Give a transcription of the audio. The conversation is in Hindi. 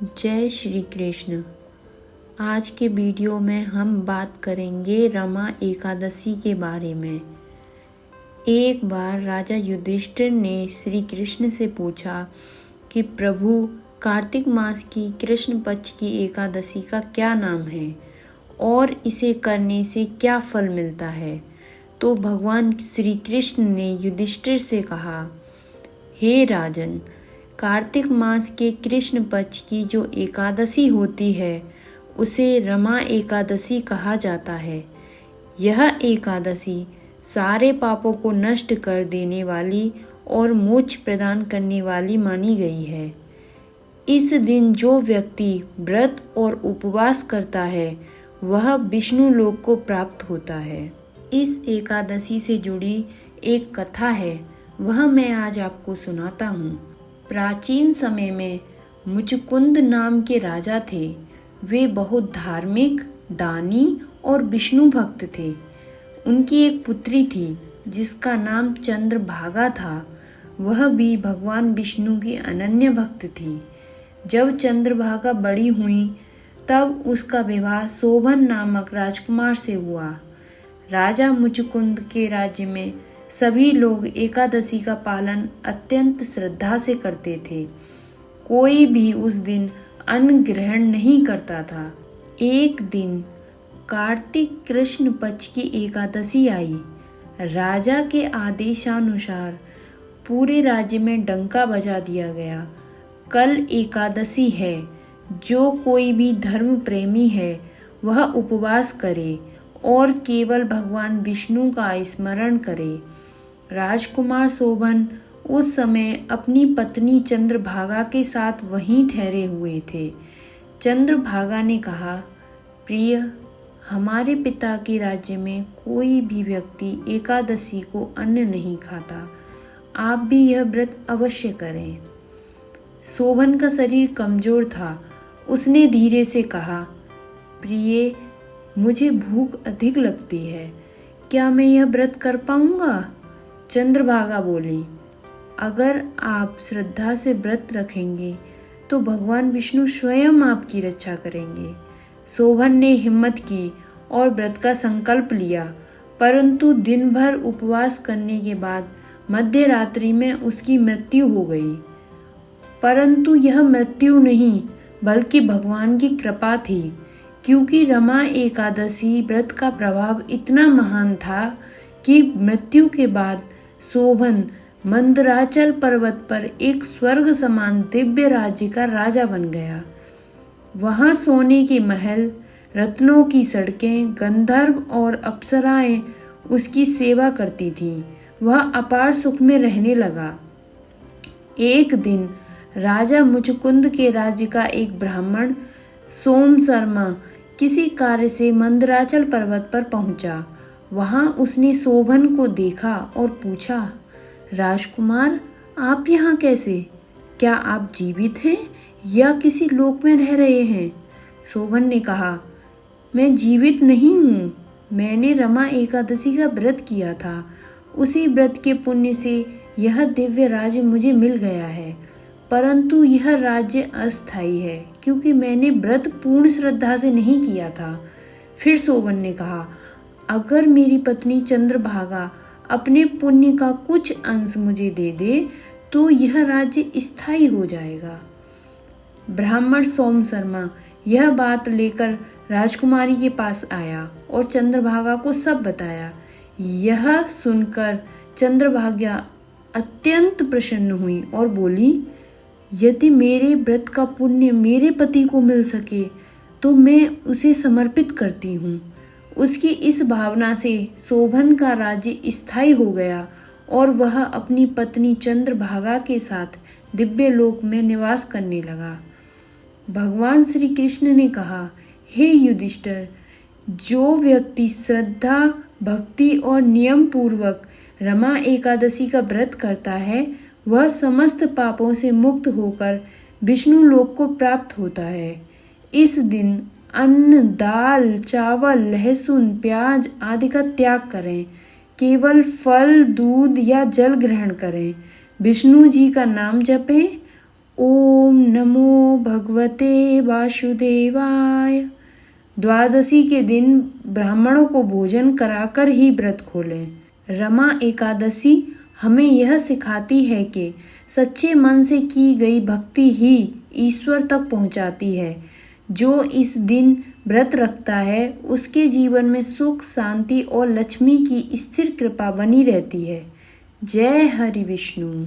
जय श्री कृष्ण। आज के वीडियो में हम बात करेंगे रमा एकादशी के बारे में। एक बार राजा युधिष्ठिर ने श्री कृष्ण से पूछा कि प्रभु, कार्तिक मास की कृष्ण पक्ष की एकादशी का क्या नाम है और इसे करने से क्या फल मिलता है। तो भगवान श्री कृष्ण ने युधिष्ठिर से कहा, हे राजन, कार्तिक मास के कृष्ण पक्ष की जो एकादशी होती है उसे रमा एकादशी कहा जाता है। यह एकादशी सारे पापों को नष्ट कर देने वाली और मोक्ष प्रदान करने वाली मानी गई है। इस दिन जो व्यक्ति व्रत और उपवास करता है वह विष्णु लोक को प्राप्त होता है। इस एकादशी से जुड़ी एक कथा है, वह मैं आज आपको सुनाता हूँ। प्राचीन समय में मुचुकुंद नाम के राजा थे। वे बहुत धार्मिक, दानी और विष्णु भक्त थे। उनकी एक पुत्री थी जिसका नाम चंद्रभागा था। वह भी भगवान विष्णु की अनन्य भक्त थी। जब चंद्रभागा बड़ी हुई तब उसका विवाह शोभन नामक राजकुमार से हुआ। राजा मुचुकुंद के राज्य में सभी लोग एकादशी का पालन अत्यंत श्रद्धा से करते थे। कोई भी उस दिन अन्न ग्रहण नहीं करता था। एक दिन कार्तिक कृष्ण पक्ष की एकादशी आई। राजा के आदेशानुसार पूरे राज्य में डंका बजा दिया गया। कल एकादशी है। जो कोई भी धर्म प्रेमी है वह उपवास करे और केवल भगवान विष्णु का स्मरण करे। राजकुमार शोभन उस समय अपनी पत्नी चंद्रभागा के साथ वहीं ठहरे हुए थे। चंद्रभागा ने कहा, प्रिय, हमारे पिता के राज्य में कोई भी व्यक्ति एकादशी को अन्न नहीं खाता। आप भी यह व्रत अवश्य करें। शोभन का शरीर कमजोर था। उसने धीरे से कहा, प्रिय, मुझे भूख अधिक लगती है, क्या मैं यह व्रत कर पाऊंगा? चंद्रभागा बोली, अगर आप श्रद्धा से व्रत रखेंगे तो भगवान विष्णु स्वयं आपकी रक्षा करेंगे। शोभन ने हिम्मत की और व्रत का संकल्प लिया, परंतु दिन भर उपवास करने के बाद मध्य रात्रि में उसकी मृत्यु हो गई। परंतु यह मृत्यु नहीं बल्कि भगवान की कृपा थी, क्योंकि रमा एकादशी व्रत का प्रभाव इतना महान था कि मृत्यु के बाद शोभन मंदराचल पर्वत पर एक स्वर्ग समान दिव्य राज्य का राजा बन गया। वहां सोने के महल, रत्नों की सड़कें, गंधर्व और अप्सराएं उसकी सेवा करती थीं। वह अपार सुख में रहने लगा। एक दिन राजा मुचुकुंद के राज्य का एक ब्राह्मण सोम शर्मा किसी कार्य से मंदराचल पर्वत पर पहुंचा। वहां उसने शोभन को देखा और पूछा, राजकुमार, आप यहाँ कैसे? क्या आप जीवित हैं या किसी लोक में रह रहे हैं? शोभन ने कहा, मैं जीवित नहीं हूँ। मैंने रमा एकादशी का व्रत किया था। उसी व्रत के पुण्य से यह दिव्य राज्य मुझे मिल गया है, परंतु यह राज्य अस्थायी है क्योंकि मैंने व्रत पूर्ण श्रद्धा से नहीं किया था। फिर शोभन ने कहा, अगर मेरी पत्नी चंद्रभागा अपने पुण्य का कुछ अंश मुझे दे दे तो यह राज्य स्थायी हो जाएगा। ब्राह्मण सोम शर्मा यह बात लेकर राजकुमारी के पास आया और चंद्रभागा को सब बताया। यह सुनकर चंद्रभागा अत्यंत प्रसन्न हुई और बोली, यदि मेरे व्रत का पुण्य मेरे पति को मिल सके तो मैं उसे समर्पित करती हूँ। उसकी इस भावना से शोभन का राज्य स्थायी हो गया और वह अपनी पत्नी चंद्रभागा के साथ दिव्य लोक में निवास करने लगा। भगवान श्री कृष्ण ने कहा, हे युधिष्ठिर, जो व्यक्ति श्रद्धा, भक्ति और नियम पूर्वक रमा एकादशी का व्रत करता है वह समस्त पापों से मुक्त होकर विष्णु लोक को प्राप्त होता है। इस दिन अन्न, दाल, चावल, लहसुन, प्याज आदि का त्याग करें। केवल फल, दूध या जल ग्रहण करें। विष्णु जी का नाम जपें ओम नमो भगवते वासुदेवाय। द्वादशी के दिन ब्राह्मणों को भोजन कराकर ही व्रत खोलें। रमा एकादशी हमें यह सिखाती है कि सच्चे मन से की गई भक्ति ही ईश्वर तक पहुंचाती है। जो इस दिन व्रत रखता है उसके जीवन में सुख, शांति और लक्ष्मी की स्थिर कृपा बनी रहती है। जय हरि विष्णु।